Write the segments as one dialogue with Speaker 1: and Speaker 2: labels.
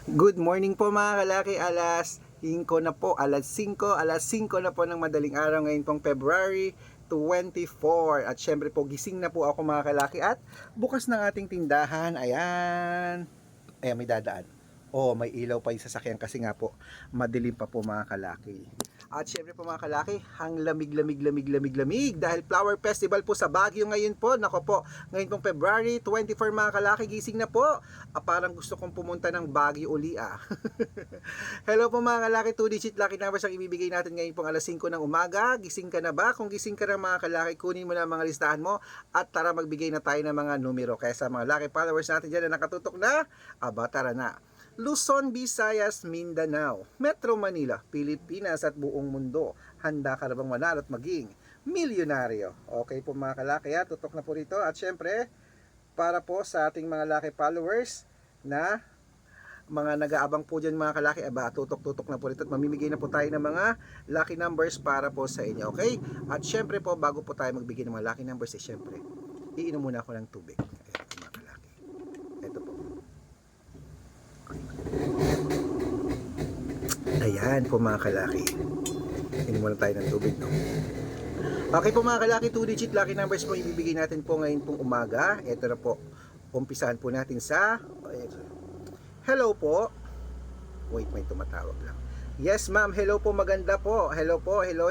Speaker 1: Good morning po mga kalaki, alas 5 na po, alas 5 na po ng madaling araw ngayon pong February 24. At syempre po gising na po ako mga kalaki at bukas ng ating tindahan, ayan, may dadaan. Oh, may ilaw pa yung sasakyan kasi nga po madilim pa po mga kalaki. At syempre po mga kalaki, hang lamig dahil Flower Festival po sa Baguio ngayon po. Nako po, ngayon pong February 24 mga kalaki, gising na po. Parang gusto kong pumunta ng Baguio uli ah. Hello po mga kalaki, 2-digit lucky numbers ang ibibigay natin ngayon pong alas 5 ng umaga. Gising ka na ba? Kung gising ka na mga kalaki, kunin mo na mga listahan mo at tara magbigay na tayo ng mga numero. Kaya sa mga lucky followers natin dyan na nakatutok na, tara na. Luzon, Visayas, Mindanao, Metro Manila, Pilipinas at buong mundo. Handa ka na bang manalo at maging milyonaryo? Okay po mga kalaki, tutok na po rito. At syempre, para po sa ating mga lucky followers na mga nag-aabang po dyan mga kalaki, tutok-tutok na po rito at mamimigay na po tayo ng mga lucky numbers para po sa inyo, okay? At syempre po, bago po tayo magbigay ng mga lucky numbers, syempre, iinom muna ako ng tubig. Ayan, mga kalaki. Ito po. Ayan po mga kalaki. Inom muna tayo ng tubig, no? Okay po mga kalaki, 2-digit lucky numbers po ibibigay natin po ngayon pong umaga. Ito na po. Umpisahan po natin sa hello po. Wait, may tumatawag lang. Yes ma'am, hello po, maganda po. Hello po, hello.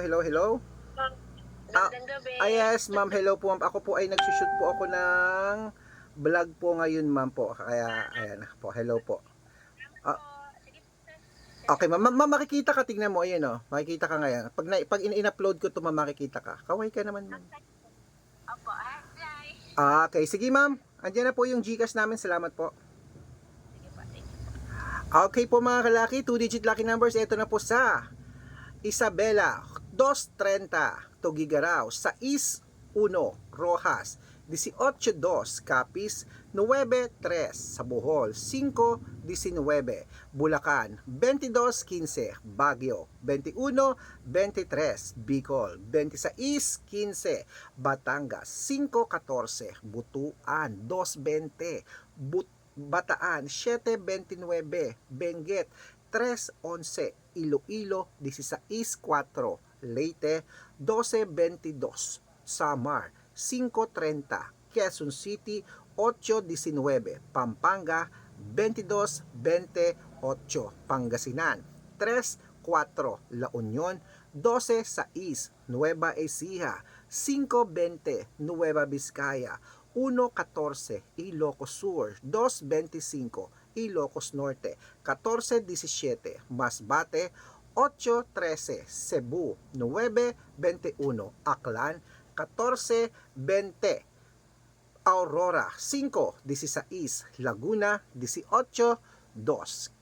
Speaker 1: Yes ma'am, hello po. Ako po ay nagsushoot po ako ng vlog po ngayon ma'am po. Kaya, ayan po, hello po. Okay, ma'am, makikita ka, tingnan mo, ayan o, makikita ka ngayon. Pag in-upload ko ito, ma'am, makikita ka. Kaway ka naman, ma'am.
Speaker 2: Opo, hi.
Speaker 1: Okay, sige, ma'am. Andiyan na po yung Gcash namin, salamat po.
Speaker 2: Sige po, thank you.
Speaker 1: Okay po mga kalaki, 2-digit lucky numbers, ito na po sa Isabela, 230, Tugigaraw, 6-1, Rojas, 18-2, Capiz, 9-3, sa Bohol, 5-19, Bulacan, 22-15, Baguio, 21-23, Bicol, 26-15, Batangas, 5-14, Butuan, 2-20, Bataan, 7-29, Benguet, 3-11, Iloilo, 16-4, Leyte, 12-22, Samar, 5-30, Quezon City, 8-19, Pampanga, 22-28, Pangasinan, 3-4, La Union, 12-6, Nueva Ecija, 5-20, Nueva Vizcaya, 1-14, Ilocos Sur, 2-25, Ilocos Norte, 14-17, Masbate, 8-13, Cebu, 9-21, Aklan, 14-20, Aurora, 5-16, Laguna, 18-2,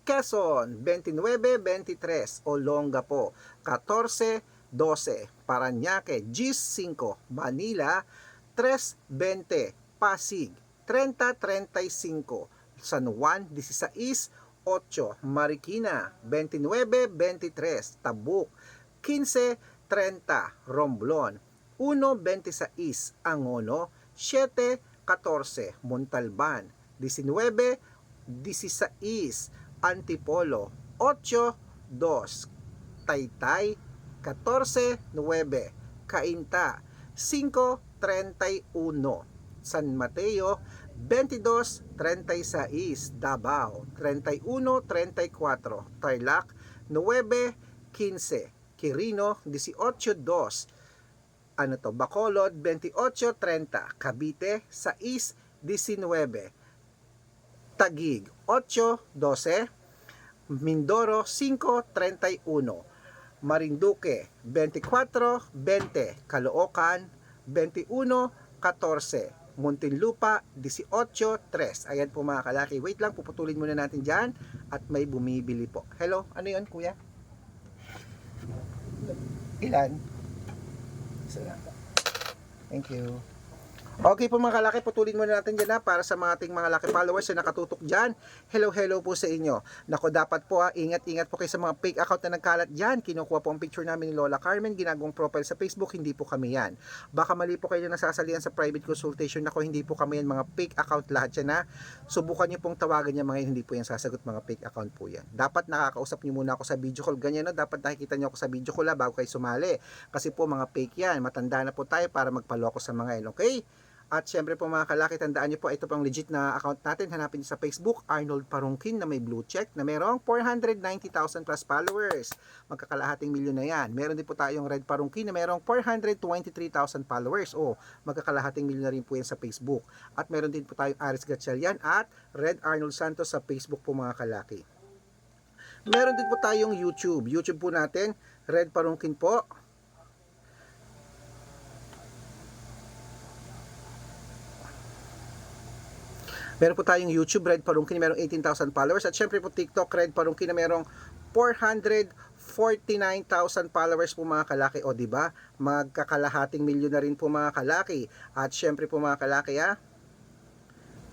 Speaker 1: Quezon, 29-23, Olongapo, 14-12, Parañaque, 10-5, Manila, 3-20, Pasig, 30-35, San Juan, 16-8, Marikina, 29-23, Tabuk, 15-30, Romblon, 1-26, Angono, 7-14, Montalban, 19-16, Antipolo, 8-2, Taytay, 14-9, Cainta, 5-31, San Mateo, 22-36, Davao, 31-34, Tarlac, 9-15, Quirino, 18-2, Bacolod, 28-30, Cavite, 6-19, Taguig, 8-12, Mindoro, 5-31, Marinduque, 24-20, Caloocan, 21-14, Muntinlupa, 18-3. Ayan po mga kalaki. Wait lang, puputulin muna natin dyan at may bumibili po. Hello, ano yun kuya? Ilan? Thank you. Okay po mga kalaki, putulin muna natin dyan para sa mga ating mga laki followers na nakatutok dyan. Hello, hello po sa inyo. Nako, dapat po ingat-ingat po kayo sa mga fake account na nagkalat dyan. Kinukuha po ang picture namin ni Lola Carmen, ginagawang profile sa Facebook, hindi po kami yan. Baka mali po kayo na nasasalihan sa private consultation. Nako, hindi po kami yan, mga fake account lahat yan ha. Subukan nyo pong tawagan yan mga hindi po yan sasagot, mga fake account po yan. Dapat nakakausap nyo muna ako sa video call, ganyan no, dapat nakikita nyo ako sa video call bago kayo sumali. Kasi po mga fake yan, matanda na po tayo para magpaloko sa mga yan, okay? At syempre po mga kalaki, tandaan nyo po, ito pang legit na account natin. Hanapin nyo sa Facebook, Arnold Parungkin na may blue check na merong 490,000 plus followers. Magkakalahating milyon na yan. Meron din po tayong Red Parungkin na merong 423,000 followers. O, magkakalahating milyon na rin po yan sa Facebook. At meron din po tayong Aris Gatchalian at Red Arnold Santos sa Facebook po mga kalaki. Meron din po tayong YouTube. YouTube po natin, Red Parungkin po. Meron po tayong YouTube, Red Parungkin, na merong 18,000 followers. At syempre po TikTok, Red Parungkin, na merong 449,000 followers po mga kalaki. O diba, magkakalahating milyon na rin po mga kalaki. At syempre po mga kalaki ha.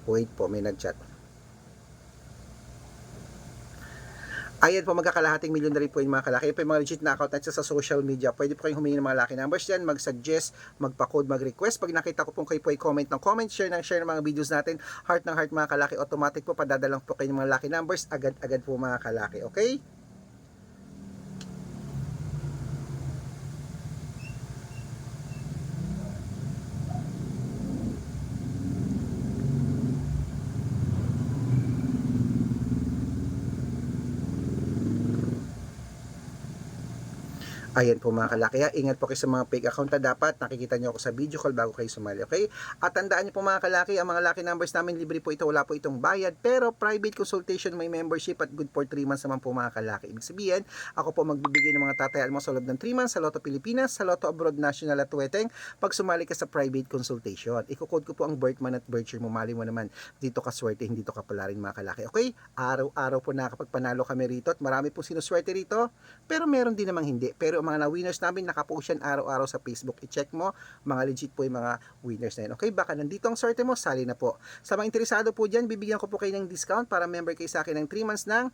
Speaker 1: Wait po, may nag-chat. Ayan po, magkakalahating milyon na rin po yung mga kalaki. Yan po yung mga legit na account natin sa social media. Pwede po kayong humingi ng mga lucky numbers dyan, mag-suggest, magpa-code, mag-request. Pag nakita ko po kayo po ay comment ng comment, share ng mga videos natin, heart ng heart mga kalaki, automatic po padadalang po kayo ng mga lucky numbers, agad-agad po mga kalaki, okay? Ayan po mga kalaki, ingat po kayo sa mga fake account na dapat nakikita nyo ako sa video call bago kayo sumali, okay? At tandaan nyo po mga kalaki, ang mga lucky numbers namin libre po ito, wala po itong bayad, pero private consultation, may membership at good for 3 months naman po mga kalaki. Ibig sabihin, ako po magbibigay ng mga tatayaan mo sa loob ng 3 months sa Lotto Pilipinas, sa Lotto Abroad National at Tuweteng pag sumali ka sa private consultation. Iko-code ko po ang birth month at birth year mo, mali mo naman, dito ka swerte, hindi dito ka pala rin mga kalaki, okay? Araw-araw po nakakapagpanalo kami rito at marami po sinuswerte rito, pero meron din namang hindi. Pero mga na-winners namin, nakapost yan araw-araw sa Facebook. I-check mo, mga legit po yung mga winners na yun. Okay, baka nandito ang swerte mo, sali na po. Sa mga interesado po dyan, bibigyan ko po kayo ng discount para member kayo sa akin ng 3 months ng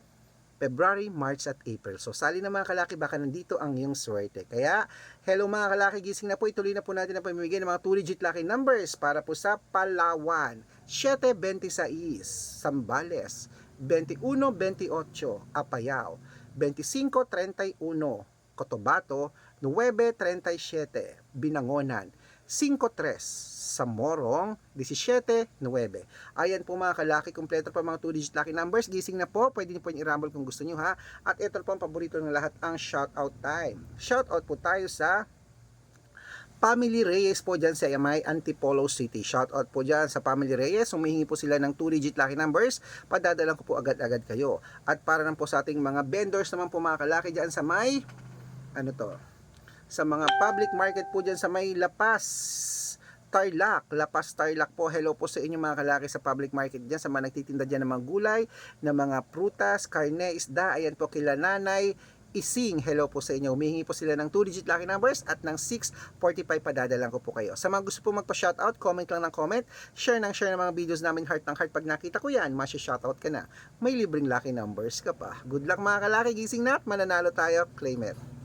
Speaker 1: February, March at April. So, sali na mga kalaki, baka nandito ang iyong swerte. Kaya, hello mga kalaki, gising na po. Ituloy na po natin ang pamimigay ng mga 2-digit lucky numbers para po sa Palawan. 726, Zambales, 2128, Apayao, 2531, Cotabato, 937, Binangonan, 53, Samorong, 17-9. Ayan po mga kalaki, kompleto pa mga 2-digit lucky numbers. Gising na po, pwede niyo po yung i-rumble kung gusto niyo ha. At ito po ang paborito ng lahat, ang shoutout time. Shoutout po tayo sa Family Reyes po dyan sa May Antipolo City. Shoutout po dyan sa Family Reyes. Humihingi po sila ng 2-digit lucky numbers. Padadalan ko po agad-agad kayo. At para naman po sa ating mga vendors naman po mga kalaki dyan sa may, sa mga public market po dyan sa may Lapas, Tarlac po. Hello po sa inyo mga kalaki sa public market dyan, sa mga nagtitinda dyan ng mga gulay, ng mga prutas, karne, isda. Ayan po kila Nanay Ising, hello po sa inyo. Humihingi po sila ng 2-digit lucky numbers at ng 645 padadalan ko po kayo. Sa mga gusto po magpa-shoutout, comment lang ng comment, share ng mga videos namin, heart ng heart. Pag nakita ko yan, masya-shoutout ka na. May libreng lucky numbers ka pa. Good luck mga kalaki, gising na at mananalo tayo. Claim it.